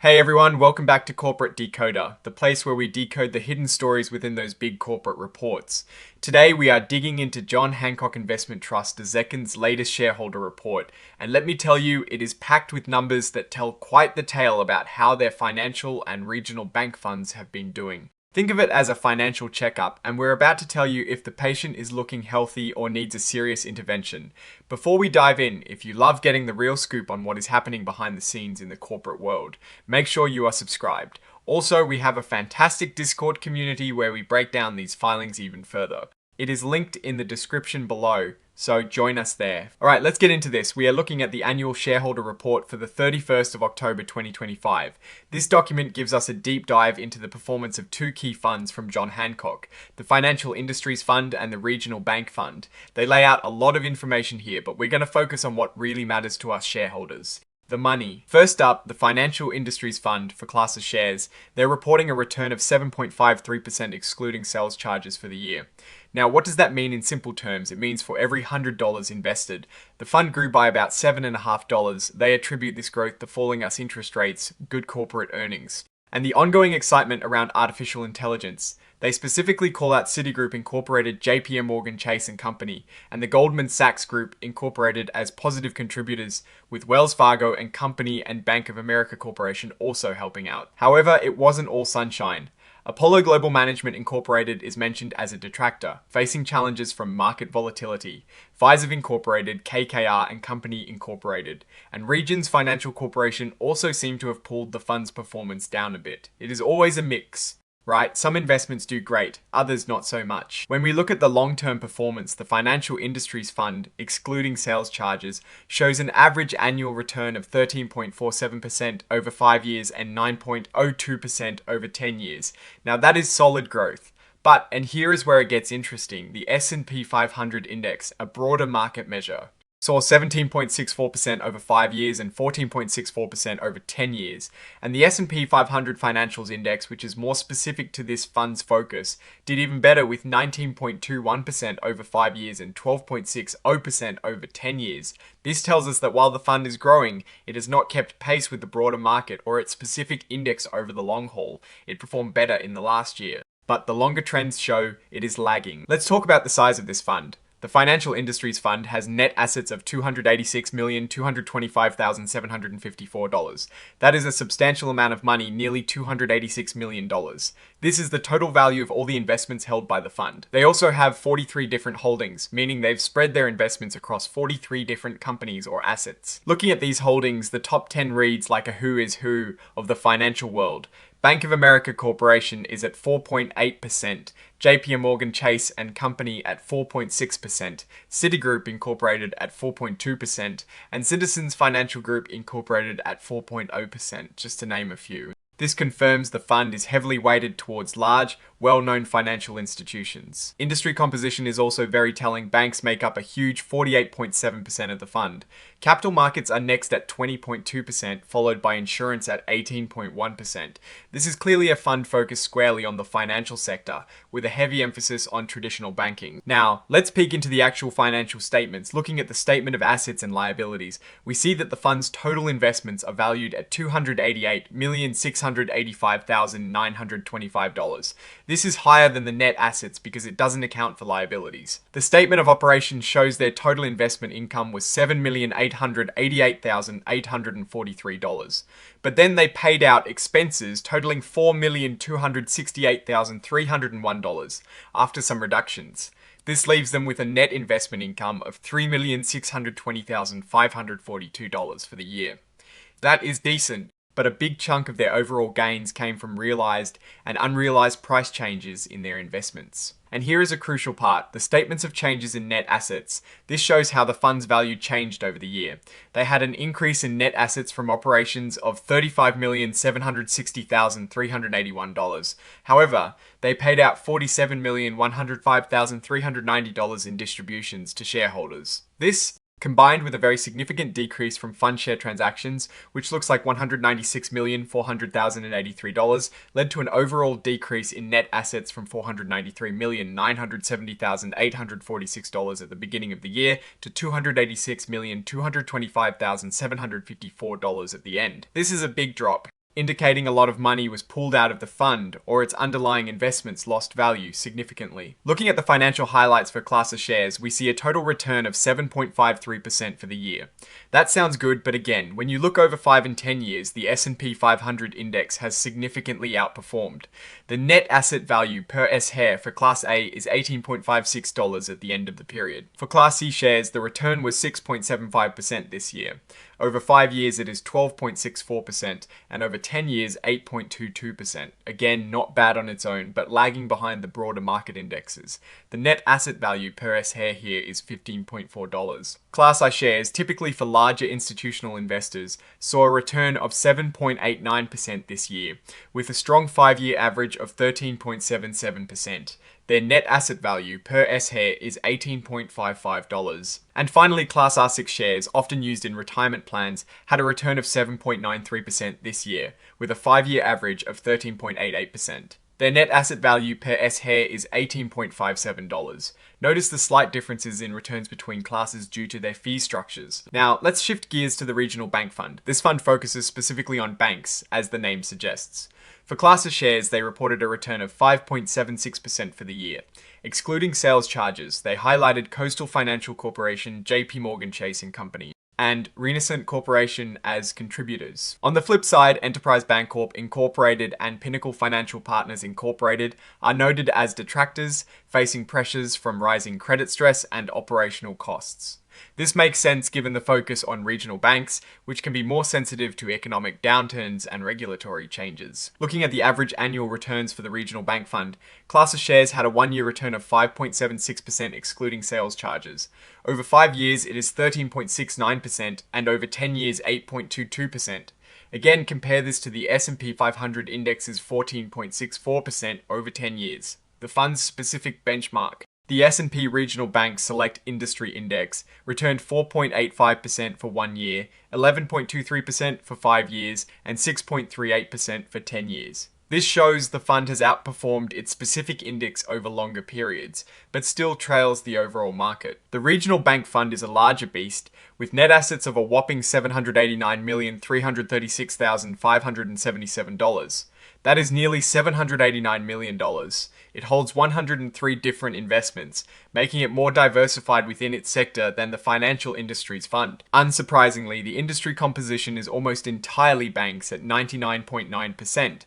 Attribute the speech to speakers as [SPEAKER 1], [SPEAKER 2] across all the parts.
[SPEAKER 1] Hey everyone, welcome back to Corporate Decoder, the place where we decode the hidden stories within those big corporate reports. Today we are digging into John Hancock Investment Trust, Zekin's latest shareholder report, and let me tell you, it is packed with numbers that tell quite the tale about how their financial and regional bank funds have been doing. Think of it as a financial checkup, and we're about to tell you if the patient is looking healthy or needs a serious intervention. Before we dive in, if you love getting the real scoop on what is happening behind the scenes in the corporate world, make sure you are subscribed. Also, we have a fantastic Discord community where we break down these filings even further. It is linked in the description below, so join us there. Alright, let's get into this. We are looking at the annual shareholder report for the 31st of October 2025. This document gives us a deep dive into the performance of two key funds from John Hancock, the Financial Industries Fund and the Regional Bank Fund. They lay out a lot of information here, but we're going to focus on what really matters to us shareholders. The money. First up, the Financial Industries Fund for class of shares. They're reporting a return of 7.53% excluding sales charges for the year. Now, what does that mean in simple terms? It means for every $100 invested, the fund grew by about $7.50. They attribute this growth to falling US interest rates, good corporate earnings, and the ongoing excitement around artificial intelligence. They specifically call out Citigroup Incorporated, JP Chase and Company, and the Goldman Sachs Group Incorporated as positive contributors, with Wells Fargo and Company and Bank of America Corporation also helping out. However, it wasn't all sunshine. Apollo Global Management Incorporated is mentioned as a detractor, facing challenges from market volatility. Pfizer Incorporated, KKR and Company Incorporated, and Regions Financial Corporation also seem to have pulled the fund's performance down a bit. It is always a mix. Right, some investments do great, others not so much. When we look at the long-term performance, the Financial Industries Fund, excluding sales charges, shows an average annual return of 13.47% over 5 years and 9.02% over 10 years. Now that is solid growth. But, and here is where it gets interesting, the S&P 500 index, a broader market measure, saw 17.64% over 5 years and 14.64% over 10 years. And the S&P 500 Financials Index, which is more specific to this fund's focus, did even better with 19.21% over 5 years and 12.60% over 10 years. This tells us that while the fund is growing, it has not kept pace with the broader market or its specific index over the long haul. It performed better in the last year, but the longer trends show it is lagging. Let's talk about the size of this fund. The Financial Industries Fund has net assets of $286,225,754. That is a substantial amount of money, nearly $286 million. This is the total value of all the investments held by the fund. They also have 43 different holdings, meaning they've spread their investments across 43 different companies or assets. Looking at these holdings, the top 10 reads like a who is who of the financial world. Bank of America Corporation is at 4.8%, JP Chase and Company at 4.6%, Citigroup Incorporated at 4.2%, and Citizens Financial Group Incorporated at 4.0%, just to name a few. This confirms the fund is heavily weighted towards large, well-known financial institutions. Industry composition is also very telling. Banks make up a huge 48.7% of the fund. Capital markets are next at 20.2%, followed by insurance at 18.1%. This is clearly a fund focused squarely on the financial sector, with a heavy emphasis on traditional banking. Now, let's peek into the actual financial statements. Looking at the statement of assets and liabilities, we see that the fund's total investments are valued at $288,685,925. This is higher than the net assets because it doesn't account for liabilities. The statement of operations shows their total investment income was $7,888,843. But then they paid out expenses totaling $4,268,301 after some reductions. This leaves them with a net investment income of $3,620,542 for the year. That is decent, but a big chunk of their overall gains came from realized and unrealized price changes in their investments. And here is a crucial part, the statements of changes in net assets. This shows how the fund's value changed over the year. They had an increase in net assets from operations of $35,760,381. However, they paid out $47,105,390 in distributions to shareholders. This, combined with a very significant decrease from fund share transactions, which looks like $196,400,083, led to an overall decrease in net assets from $493,970,846 at the beginning of the year to $286,225,754 at the end. This is a big drop. indicating a lot of money was pulled out of the fund or its underlying investments lost value significantly. Looking at the financial highlights for Class A shares, we see a total return of 7.53% for the year. That sounds good, but again, when you look over 5 and 10 years, the S&P 500 index has significantly outperformed. The net asset value per S-share for Class A is $18.56 at the end of the period. For Class C shares, the return was 6.75% this year. Over 5 years, it is 12.64%, and over 10 years, 8.22%. Again, not bad on its own, but lagging behind the broader market indexes. The net asset value per S-share here is $15.4. Class I shares, typically for larger institutional investors, saw a return of 7.89% this year, with a strong 5-year average of 13.77%. Their net asset value per S-share is $18.55. And finally, Class R6 shares, often used in retirement plans, had a return of 7.93% this year, with a 5-year average of 13.88%. Their net asset value per S-share is $18.57. Notice the slight differences in returns between classes due to their fee structures. Now, let's shift gears to the regional bank fund. This fund focuses specifically on banks, as the name suggests. For Class A shares, they reported a return of 5.76% for the year. Excluding sales charges, they highlighted Coastal Financial Corporation, JP Morgan Chase & Company, and Renascent Corporation as contributors. On the flip side, Enterprise Bancorp Incorporated and Pinnacle Financial Partners Incorporated are noted as detractors, facing pressures from rising credit stress and operational costs. This makes sense given the focus on regional banks, which can be more sensitive to economic downturns and regulatory changes. Looking at the average annual returns for the regional bank fund, Class A shares had a 1-year return of 5.76% excluding sales charges. Over 5 years, it is 13.69%, and over 10 years, 8.22%. Again, compare this to the S&P 500 index's 14.64% over 10 years, the fund's specific benchmark. The S&P Regional Bank Select Industry Index returned 4.85% for 1 year, 11.23% for 5 years, and 6.38% for 10 years. This shows the fund has outperformed its specific index over longer periods, but still trails the overall market. The Regional Bank Fund is a larger beast, with net assets of a whopping $789,336,577. That is nearly $789 million. It holds 103 different investments, making it more diversified within its sector than the financial industry's fund. Unsurprisingly, the industry composition is almost entirely banks at 99.9%.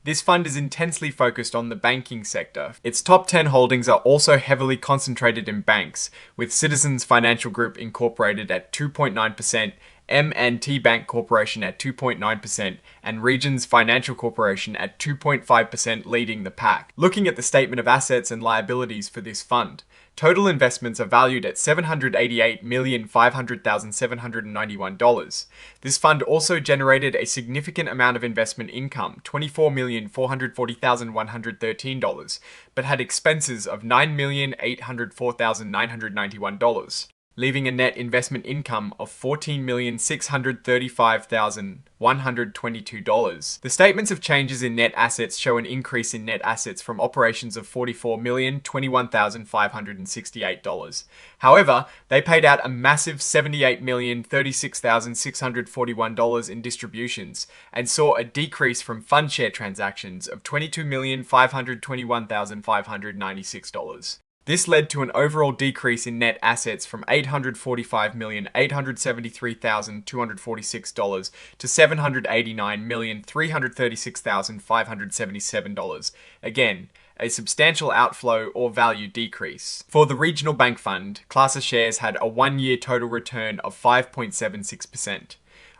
[SPEAKER 1] This fund is intensely focused on the banking sector. Its top 10 holdings are also heavily concentrated in banks, with Citizens Financial Group Incorporated at 2.9%, M&T Bank Corporation at 2.9%, and Regions Financial Corporation at 2.5% leading the pack. Looking at the statement of assets and liabilities for this fund, total investments are valued at $788,500,791. This fund also generated a significant amount of investment income, $24,440,113, but had expenses of $9,804,991. Leaving a net investment income of $14,635,122. The statements of changes in net assets show an increase in net assets from operations of $44,021,568. However, they paid out a massive $78,036,641 in distributions and saw a decrease from fund share transactions of $22,521,596. This led to an overall decrease in net assets from $845,873,246 to $789,336,577. Again, a substantial outflow or value decrease. For the Regional Bank Fund, Class A shares had a 1-year total return of 5.76%.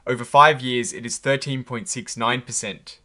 [SPEAKER 1] Over 5 years, it is 13.69%.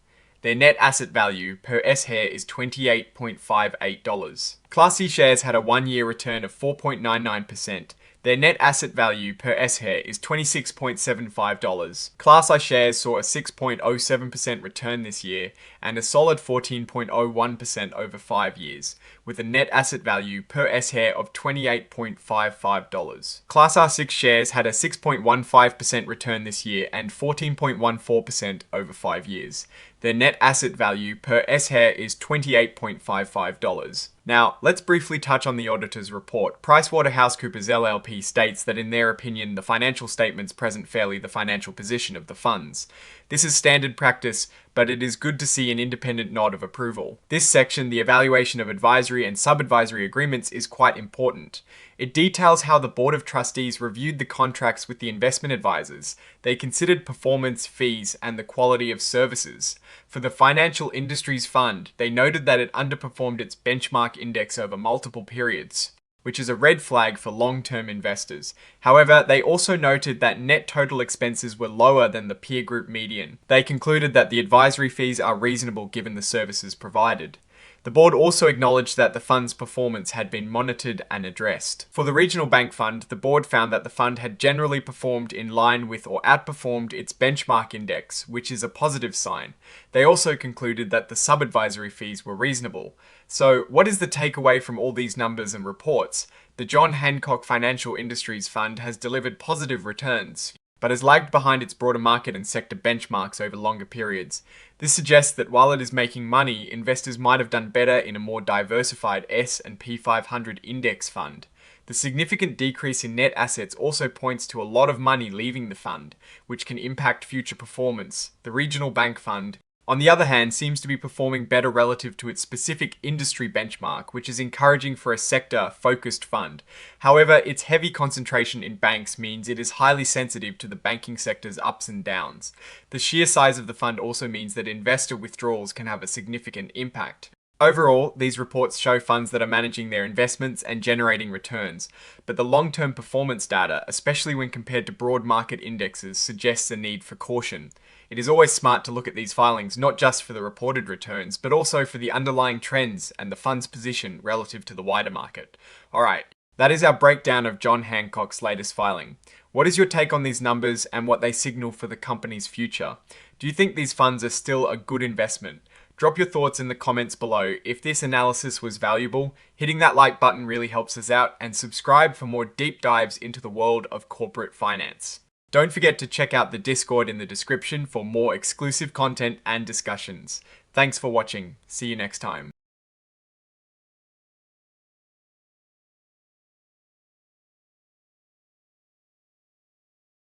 [SPEAKER 1] Their net asset value per S-share is $28.58. Class C shares had a 1-year return of 4.99%. Their net asset value per S-share is $26.75. Class I shares saw a 6.07% return this year and a solid 14.01% over 5 years, with a net asset value per S-share of $28.55. Class R6 shares had a 6.15% return this year and 14.14% over 5 years. Their net asset value per S-share is $28.55. Now, let's briefly touch on the auditor's report. PricewaterhouseCoopers LLP states that in their opinion, the financial statements present fairly the financial position of the funds. This is standard practice, but it is good to see an independent nod of approval. This section, the evaluation of advisory and sub-advisory agreements, is quite important. It details how the Board of Trustees reviewed the contracts with the investment advisors. They considered performance, fees, and the quality of services. For the Financial Industries Fund, they noted that it underperformed its benchmark index over multiple periods, which is a red flag for long-term investors. However, they also noted that net total expenses were lower than the peer group median. They concluded that the advisory fees are reasonable given the services provided. The board also acknowledged that the fund's performance had been monitored and addressed. For the Regional Bank Fund, the board found that the fund had generally performed in line with or outperformed its benchmark index, which is a positive sign. They also concluded that the sub-advisory fees were reasonable. So, what is the takeaway from all these numbers and reports? The John Hancock Financial Industries Fund has delivered positive returns, but has lagged behind its broader market and sector benchmarks over longer periods. This suggests that while it is making money, investors might have done better in a more diversified S&P 500 index fund. The significant decrease in net assets also points to a lot of money leaving the fund, which can impact future performance. The Regional Bank Fund, on the other hand, seems to be performing better relative to its specific industry benchmark, which is encouraging for a sector-focused fund. However, its heavy concentration in banks means it is highly sensitive to the banking sector's ups and downs. The sheer size of the fund also means that investor withdrawals can have a significant impact. Overall, these reports show funds that are managing their investments and generating returns, but the long-term performance data, especially when compared to broad market indexes, suggests a need for caution. It is always smart to look at these filings not just for the reported returns, but also for the underlying trends and the fund's position relative to the wider market. Alright, that is our breakdown of John Hancock's latest filing. What is your take on these numbers and what they signal for the company's future? Do you think these funds are still a good investment? Drop your thoughts in the comments below. If this analysis was valuable, hitting that like button really helps us out, and subscribe for more deep dives into the world of corporate finance. Don't forget to check out the Discord in the description for more exclusive content and discussions. Thanks for watching. See you next time.